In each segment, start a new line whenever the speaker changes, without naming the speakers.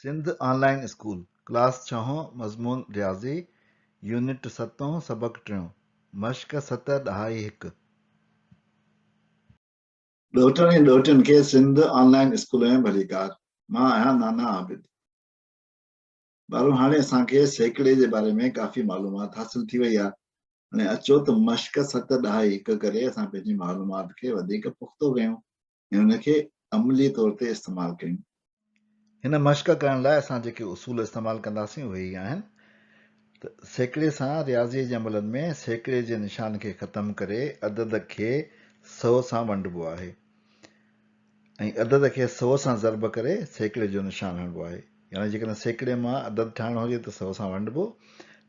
Sindh online school class 6 मज़मून रियाज़ी unit 7 सबक 3 मश्क 7 ॾहाई 1
ॾोटनि ऐं ॾोटियुनि खे सिंध ऑनलाइन स्कूल में भलीकार। मां आहियां नाना आबिद। ॿारनि हाणे असांखे सैकड़े जे बारे में काफ़ी मालूमात हासिल थी वई आहे। हाणे अचो त मश्क 7 ॾहाई 1 करे असां पंहिंजी मालूमात खे वधीक पुख़्तो कयूं ऐं हुनखे अमली तौर ते इस्तेमालु कयूं।
हिन मश्क करण लाइ असां जेके उसूल इस्तेमालु कंदासीं उहे ई आहिनि त सैकड़े सां रियाज़ीअ जे अमलनि में सैकड़े जे निशान खे ख़तमु करे अदद खे 100 सां वंडिबो आहे ऐं अदद खे 100 सां ज़रब करे सैकड़े जो निशान हणिबो आहे। यानी जेकॾहिं सैकड़े मां अदद ठाहिणो हुजे त 100 सां वंडिबो,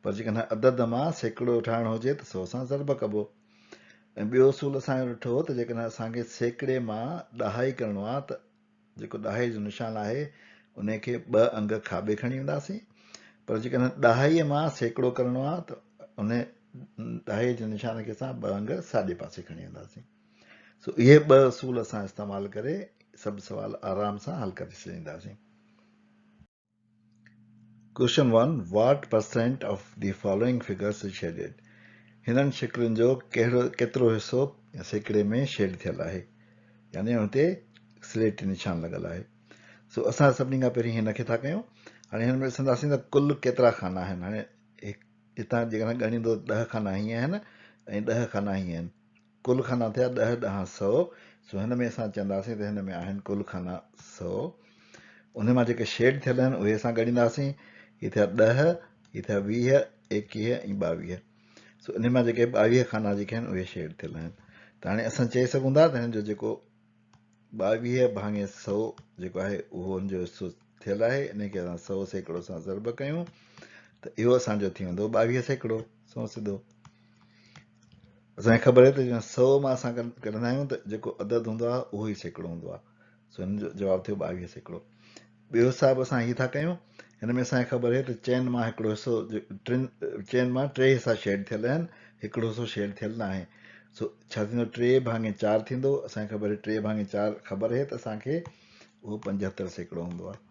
पर जेकॾहिं अदद मां सैकड़ो ठाहिणो हुजे त 100 सां ज़रब कबो। ऐं ॿियो उसूल असांजो ॾिठो त जेकॾहिं असांखे सैकड़े मां ॾहाई करणो आहे त जेको ॾहाई जो निशान आहे उनखे 2 अंग खाॿे खणी वेंदासीं, पर जेकॾहिं ॾहाईअ मां सैकड़ो करणो आहे त उन ॾहाई जे निशान खे असां 2 अंग साॼे पासे खणी वेंदासीं। सो इहे 2 उसूल असां इस्तेमालु करे सभु सवाल आराम सां हल करे छॾींदासीं। Question 1. What percent of the following figures is shaded? हिननि शिकिलुनि जो केतिरो हिसो सैकड़े में शेड थियल आहे, यानी हुते स्लेटी निशान लॻल आहे। सो असां सभिनी खां पहिरीं हिन खे था कयूं। हाणे हिन में ॾिसंदासीं त कुल केतिरा खाना आहिनि। हाणे हितां जेकॾहिं ॻणींदो 10 खाना हीअं आहिनि ऐं 10 खाना हीअं आहिनि, कुल खाना थिया 10 ॾह 100। सो हिन में असां चवंदासीं त हिन में आहिनि कुल खाना 100। उन मां जेके शेड थियल आहिनि उहे असां ॻणींदासीं। हीअ थिया 10, हीअ थिया 20, 21 ऐं 22। सो इन मां जेके 22 खाना जेके आहिनि उहे शेड थियल आहिनि। त हाणे असां चई सघूं था त हिन जो जेको 22 भाङे 100 जेको आहे उहो हुनजो हिसो थियल आहे। इन खे असां 100 सैकड़ो सां ज़रब कयूं त इहो असांजो थी वेंदो 22 सैकड़ो। सौ सिधो असांखे ख़बर आहे त 100 मां असां कढंदा आहियूं त जेको अदद हूंदो आहे उहो ई सैकड़ो हूंदो आहे। सो हिन जो जवाबु थियो 22 सैकड़ो। ॿियो हिसाब असां हीअ था कयूं। हिन में असांखे ख़बर आहे त चइनि मां हिकिड़ो हिसो चइनि मां 3 हिसा शेड थियल आहिनि, हिकिड़ो हिसो शेड थियल न आहे। सो छा थींदो 3 भाङे 4 थींदो। असांखे ख़बर आहे 3 भाङे 4 ख़बर आहे त असांखे उहो 75 सैकड़ो हूंदो आहे।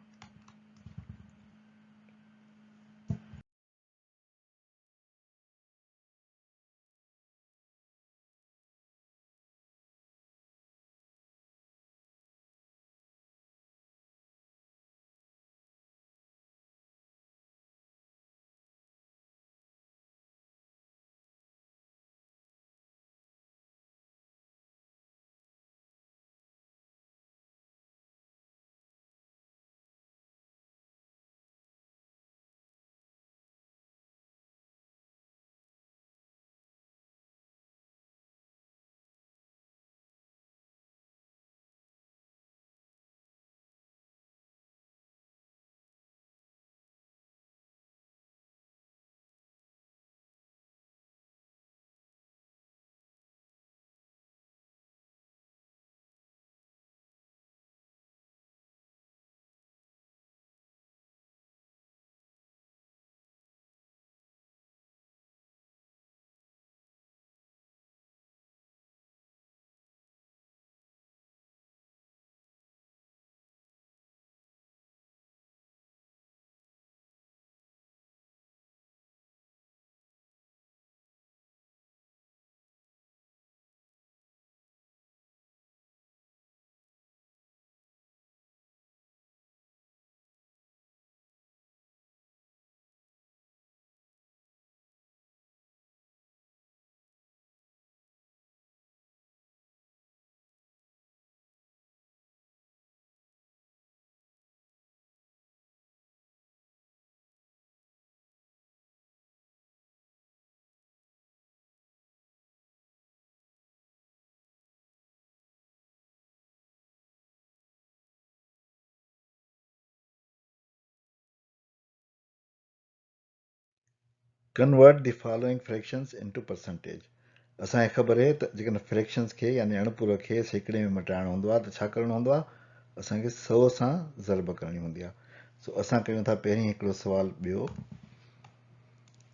Convert the following fractions into percentage. असांखे ख़बर आहे त जेकॾहिं फ्रैक्शन्स खे यानी अणपूरक खे सैकड़े में मटाइणो हूंदो आहे त छा करिणो हूंदो आहे, असांखे 100 सां ज़रब करणी हूंदी आहे। सो असां कयूं था पहिरीं हिकिड़ो सुवाल ॿियो।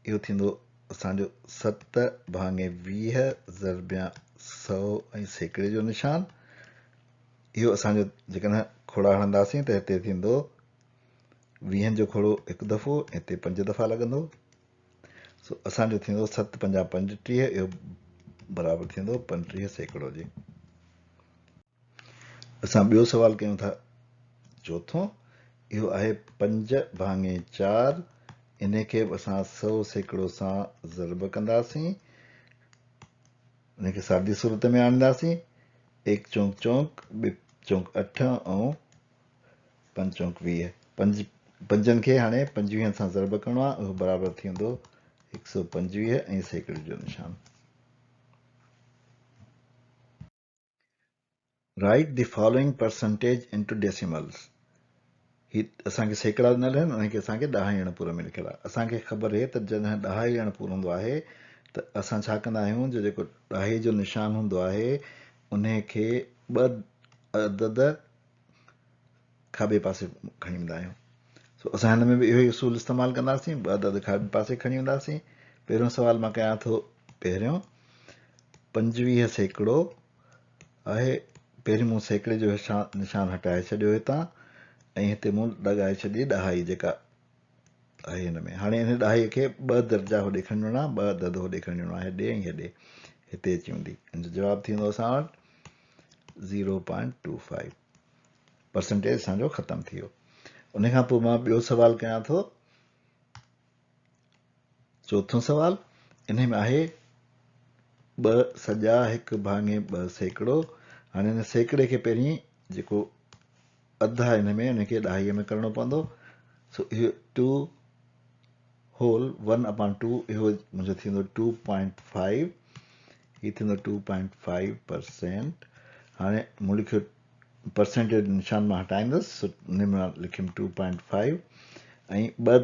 इहो थींदो असांजो 7 भाङे 20 ज़रबिया 100 ऐं सैकड़े जो निशान। इहो असांजो जेकॾहिं खोड़ा हणंदासीं त हिते थींदो 20 जो खोड़ो हिकु दफ़ो, हिते 5 दफ़ा लॻंदो। सो असांजो थींदो 7 पंजा 35, इहो बराबरि थींदो 35 सैकड़ो जे। असां ॿियो सवाल कयूं था चोथों, इहो आहे 5/4। इन खे असां 100 सैकड़ो सां ज़रब कंदासीं, इनखे सादी सूरत में आणींदासीं। 1 चौंक चौंक, 2 चौंक 8 ऐं 5 चौंक 20। पंजनि खे हाणे 25 सां ज़रब करिणो आहे, उहो बराबरि थींदो 125 ऐं सैकड़े जो निशान। Right the following percentage into decimals. ही असांखे सैकड़ा ॾिनल आहिनि, उनखे असांखे ॾहाई अणपूर में लिखियलु आहे। असांखे ख़बर आहे त जॾहिं ॾहाई अणपूर हूंदो आहे त असां छा कंदा आहियूं, जो जेको ॾहाई जो निशान हूंदो आहे उनखे 2 अदद खाॿे पासे खणी वेंदा आहियूं। सो असां हिन में बि इहो ई उसूल इस्तेमालु कंदासीं, 2 अदद खाॿे पासे खणी वेंदासीं। पहिरियों सवाल मां कयां थो, पहिरियों 25 सैकड़ो आहे। पहिरीं मूं सैकड़े जो निशान हटाए छॾियो हितां, ऐं हिते मूं लॻाए छॾी ॾहाई जेका आहे हिन में। हाणे हिन ॾहाईअ खे 2 दर्जा होॾे खणी वञिणो आहे, 2 अदद होॾे खणी वञिणो आहे, हेॾे ऐं हेॾे, हिते अची वेंदी। हिन जो जवाबु थींदो असां वटि 0.25। परसेंटेज असांजो ख़तमु थी वियो। उन खां पोइ मां ॿियो सवाल कयां थो, चोथों सवाल। इन में आहे 2 सॼा 1/2 सैकड़ो। हाणे हिन सैकड़े खे पहिरीं जेको अधु आहे हिन में, उनखे ॾहाईअ में करिणो पवंदो। सो इहो 2 होल 1/2, इहो मुंहिंजो थींदो 2.5। हीउ थींदो 2.5%। हाणे मूं लिखियो परसेंटेज निशान मां हटाईंदुसि, सो उन में लिखियुमि 2.5 ऐं 2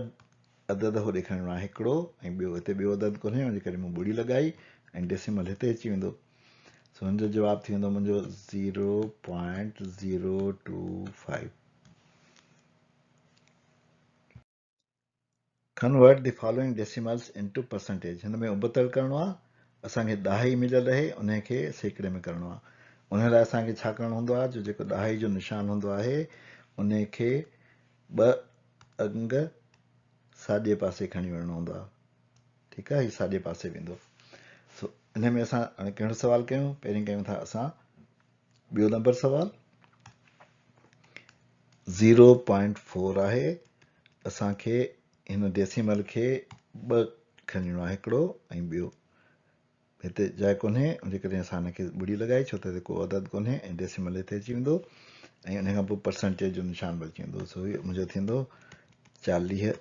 अदद होॾे खणणो आहे, हिकिड़ो ऐं ॿियो हिते ॿियो अदद कोन्हे, उनजे करे मूं ॿुड़ी लॻाई ऐं डेसिमल हिते अची वेंदो। सो हुनजो जवाबु थी वेंदो मुंहिंजो 0.025। Convert the following decimals into percentage. हिन में उबतड़ करिणो आहे, असांखे ॾहाई मिलियल आहे उनखे सैकड़े में करिणो आहे। उन लाइ असांखे छा करिणो हूंदो आहे, जो जेको ॾहाई जो निशान हूंदो आहे उनखे 2 अंग साॼे पासे खणी वञिणो हूंदो आहे। ठीकु आहे, हीउ साॼे पासे वेंदो। सो इन में असां हाणे कहिड़ो सवाल कयूं, पहिरीं कयूं था असां ॿियो नंबर सवाल। 0.4 आहे। असांखे हिन डेसिमल खे 2 खणी वञिणो आहे, हिकिड़ो ऐं ॿियो। हिते जाइ कोन्हे, उनजे करे असां हिनखे ॿुड़ी लॻाई, छो त हिते को अदद कोन्हे ऐं डेसिमल हिते अची वेंदो ऐं उन खां पोइ परसेंटेज जो निशान बि अची वेंदो। सो इहो मुंहिंजो थींदो 40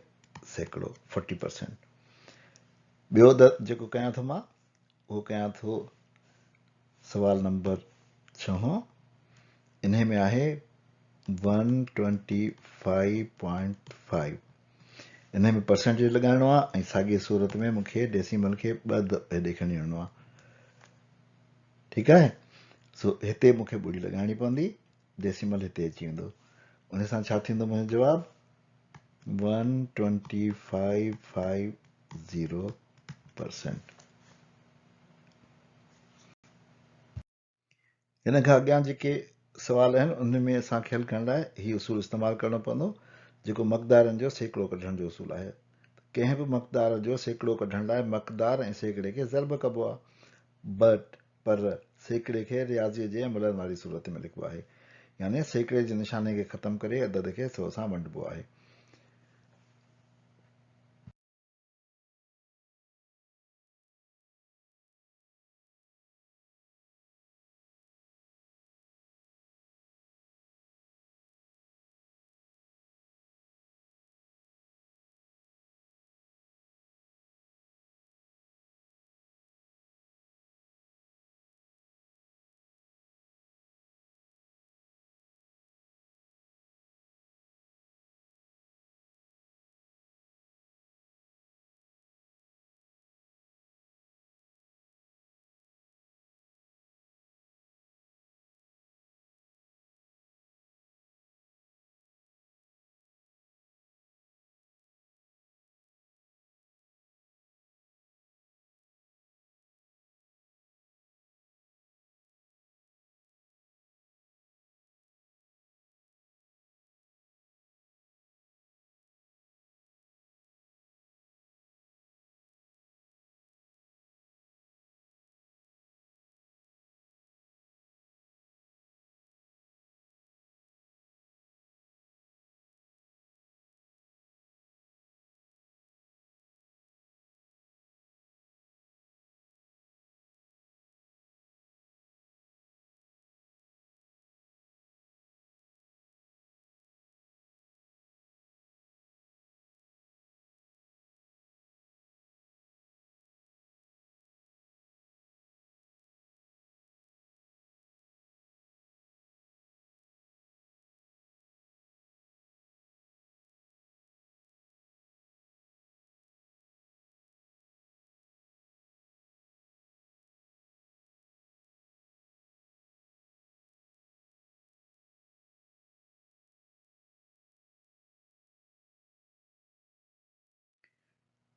सैकड़ो, 40%। ॿियो जेको कयां थो मां, उहो कयां थो सवाल नंबर 6। इन में आहे 125.5। इन में परसेंटेज लॻाइणो आहे ऐं साॻिए सूरत में मूंखे डेसिमल खे 2 हेॾे खणी वञिणो आहे। ठीकु आहे, सो हिते मूंखे ॿुड़ी लॻाइणी पवंदी, डेसिमल हिते अची वेंदो। उन सां छा थींदो मुंहिंजो जवाबु 125.50%। हिन खां अॻियां जेके सवाल आहिनि उन में असांखे हल करण लाइ हीउ उसूल इस्तेमालु करणो पवंदो, जेको मक़दारनि जो सैकड़ो कढण जो उसूल आहे। कंहिं बि मक़दार जो सैकड़ो कढण लाइ मक़दार ऐं सैकड़े खे ज़रब कबो आहे, पर सैकड़े खे रियाज़ीअ जे अमलनि वारी सूरत में लिखिबो आहे, यानी सैकड़े जे निशाने खे ख़तमु करे अदद खे 100 सां वंडिबो आहे।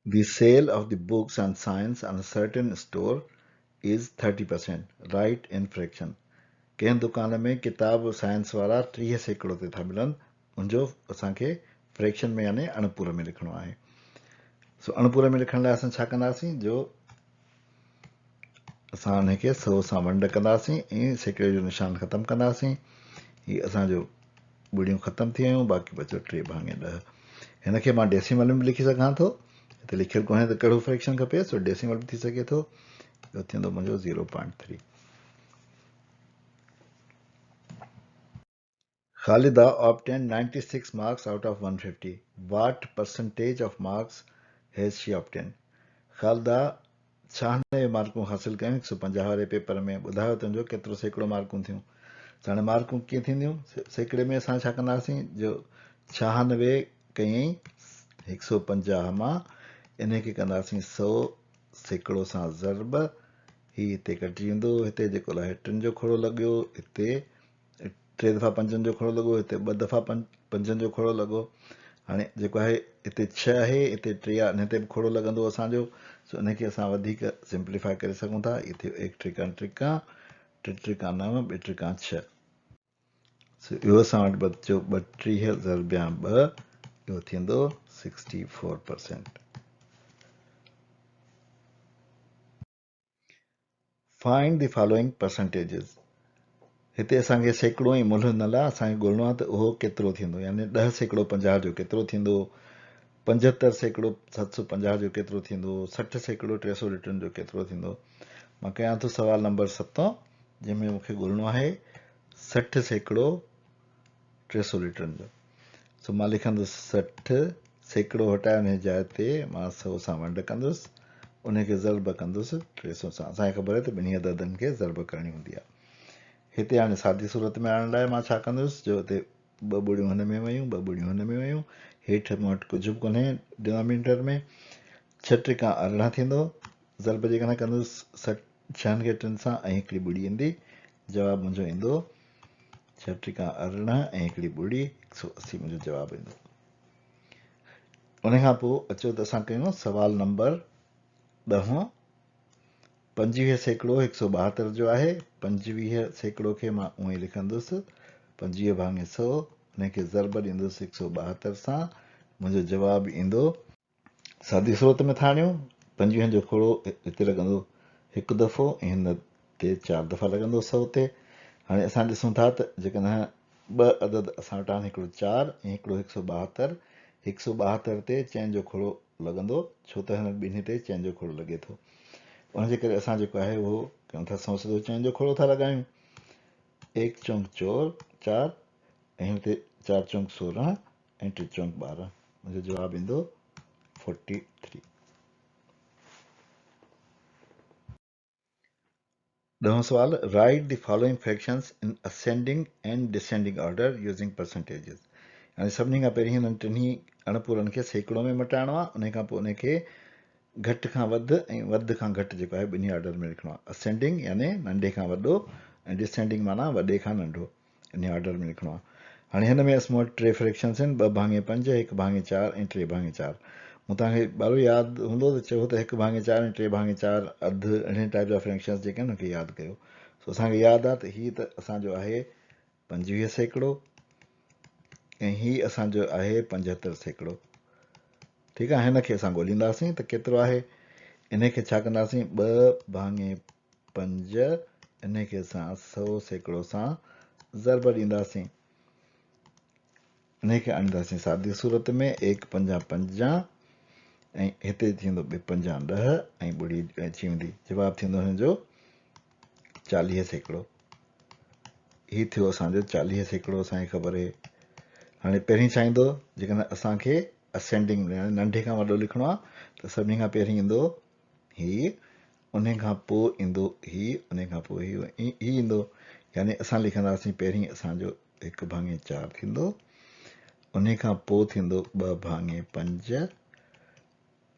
The sale of the books and science on a certain store is 30%. Write in fraction. कंहिं दुकान में किताब साइंस वारा 30% ते था मिलनि, उनजो असांखे फ्रैक्शन में यानी अणपूर में लिखणो आहे. सो अणपूर में लिखण लाइ असां छा कंदासीं, जो असां उनखे 100 सां वंड कंदासीं ऐं सेकड़े जो निशान ख़तमु कंदासीं. हीउ असांजो ॿुड़ियूं ख़तमु थी वियूं, बाक़ी बचो 3/10. हिन खे मां डेसिमल में बि लिखी सघां थो. हिते लिखियलु कोन्हे त कहिड़ो फ्रैक्शन खपे, सो डेसिमल बि थी सघे थो. इहो थींदो मुंहिंजो 0.3. Khalida obtained 96 marks out of 150. What percentage of marks has she obtained? Khalida 96 मार्कूं हासिल कयूं 150 वारे पेपर में. ॿुधायो तुंहिंजो केतिरो सैकड़ो मार्कूं थियूं. हाणे मार्कूं कीअं थींदियूं, सैकड़े में असां छा कंदासीं, जो 96 कयईं 150 मां, इन खे कंदासीं 100 सैकड़ो सां ज़रब. ही हिते कटिजी वेंदो. हिते जेको आहे 3 जो खोड़ो लॻियो, हिते 3 दफ़ा 5 जो खोड़ो लॻो, हिते 2 दफ़ा 5 जो खोड़ो लॻो. हाणे जेको आहे हिते 6 आहे, हिते 3 आहे, हिते बि खोड़ो लॻंदो असांजो. सो इनखे असां वधीक सिंप्लीफाई करे सघूं था. हिते 1 त्रिका 9 2 त्रिका 6. सो इहो असां वटि बचियो 32 ज़रबिया 2. इहो थींदो 64%. Find the following percentages. हिते असांखे सैकड़ो ऐं मुल्ह न लाइ असांखे ॻोल्हणो आहे त उहो केतिरो थींदो, यानी 10 सैकड़ो 50 जो केतिरो थींदो, 75 सैकड़ो 750 जो केतिरो थींदो, 60 सैकड़ो 300 लीटरनि जो केतिरो थींदो. मां कयां थो सवाल नंबर 7, जंहिंमें मूंखे ॻोल्हणो आहे 60 सैकड़ो 300 लीटरनि जो. सो मां लिखंदुसि 60 सैकड़ो हटाए उन जाइ ते मां 100 सां वंड कंदुसि, उनखे ज़रब कंदुसि 300 सां. असांखे ख़बर आहे त ॿिन्ही अददनि खे ज़रब करणी हूंदी आहे. हिते हाणे सादी सूरत में आणण लाइ मां छा कंदुसि, जो हिते 2 ॿुड़ियूं हिन में वयूं, 2 ॿुड़ियूं हिन में वयूं, हेठि मूं वटि कुझु बि कोन्हे डिनोमिनेटर में. 6 त्रिका 18 थींदो. ज़रब जेकॾहिं कंदुसि 6 खे 3 सां ऐं हिकिड़ी ॿुड़ी ईंदी. जवाबु मुंहिंजो ईंदो 6 त्रिका 18 ऐं हिकिड़ी ॿुड़ी, 180 मुंहिंजो जवाबु ईंदो. उन खां पोइ अचो त असां कयूं सवाल नंबर 10. 25 सैकड़ो 172 जो आहे. 25 सैकड़ो खे मां उअं ई लिखंदुसि 25 भाङे 100, उनखे ज़रब ॾींदुसि 172 सां. मुंहिंजो जवाबु ईंदो, सादी सूरत में था आणियूं, 25 जो खोड़ो हिते लॻंदो 1 दफ़ो ऐं हिन ते 4 दफ़ा लॻंदो 100 ते. हाणे असां ॾिसूं था त जेकॾहिं 2 अदद असां वटि आहिनि, हिकिड़ो 4 ऐं हिकिड़ो 172. 172 ते चइनि जो खोड़ो लॻंदो, छो त हिन ॿिन्ही ते चइनि जो खोड़ो लॻे थो. उनजे करे असां जेको आहे उहो कयूं था, सिधो चइनि जो खोड़ो था लॻायूं. 1 चौंक 4 ऐं हिते 4 चौंक 16 ऐं 3 चौंक 12. मुंहिंजो जवाबु ईंदो 43. 10 सवाल. Write the following fractions in ascending and descending order using percentages. हाणे सभिनी खां पहिरीं हिननि टिन्ही अणपूरनि खे सैकड़ो में मटाइणो आहे. उन खां पोइ उनखे घटि खां वधि ऐं वधि खां घटि जेको आहे ॿिन्ही ऑर्डर में लिखणो आहे. असेंडिंग यानी नंढे खां वॾो ऐं डिसेंडिंग माना वॾे खां नंढो, इन ऑर्डर में लिखणो आहे. हाणे हिन में असां वटि 3 फ्रैक्शन्स आहिनि, 2/5, 1/4 ऐं 3/4. मूं तव्हांखे ॿारो यादि हूंदो त चयो त 1/4 ऐं 3/4 अधु अहिड़े टाइप जा फ्रैक्शन्स जेके आहिनि उनखे यादि कयो. सो असांखे यादि आहे त हीअ त असांजो आहे 25 सैकड़ो ऐं हीअ असांजो आहे 75 सैकड़ो. ठीकु आहे. हिन खे असां ॻोल्हींदासीं त केतिरो आहे. इन खे छा कंदासीं, 2/5, इन खे असां 100 सैकड़ो सां ज़रब ॾींदासीं. इन खे आणींदासीं सादी सूरत में 1 5 5 ऐं हिते थींदो 2 5 10 ऐं ॿुड़ी अची वेंदी. जवाबु थींदो हिन जो 40 सैकड़ो. हीउ थियो असांजो 40 सैकड़ो. असांखे ख़बर आहे. हाणे पहिरीं छा ईंदो, जेकॾहिं असांखे असेंडिंग यानी नंढे खां वॾो लिखणो आहे त सभिनी खां पहिरीं ईंदो हीउ, उन खां पोइ ईंदो हीउ, उन खां पोइ हीउ ईंदो. यानी असां लिखंदासीं पहिरीं असांजो 1/4 थींदो, उन खां पोइ थींदो 2/5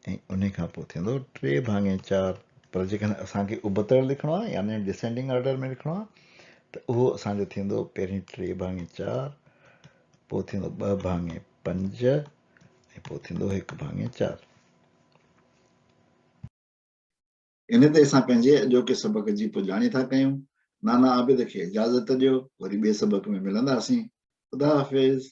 ऐं उन खां पोइ थींदो 3/4. पर जेकॾहिं असांखे उबतड़ लिखणो आहे यानी डिसेंडिंग ऑर्डर में लिखणो आहे त उहो असांजो थींदो पहिरीं 3/4, पोइ थींदो 2/5 ऐं पोइ थींदो 1/4.
इन ते असां पंहिंजे अॼोके सबक जी पुॼाणी था कयूं। नाना आबिद खे इजाज़त ॾियो, वरी ॿिए सबक में मिलंदासीं। ख़ुदा हाफ़िज़।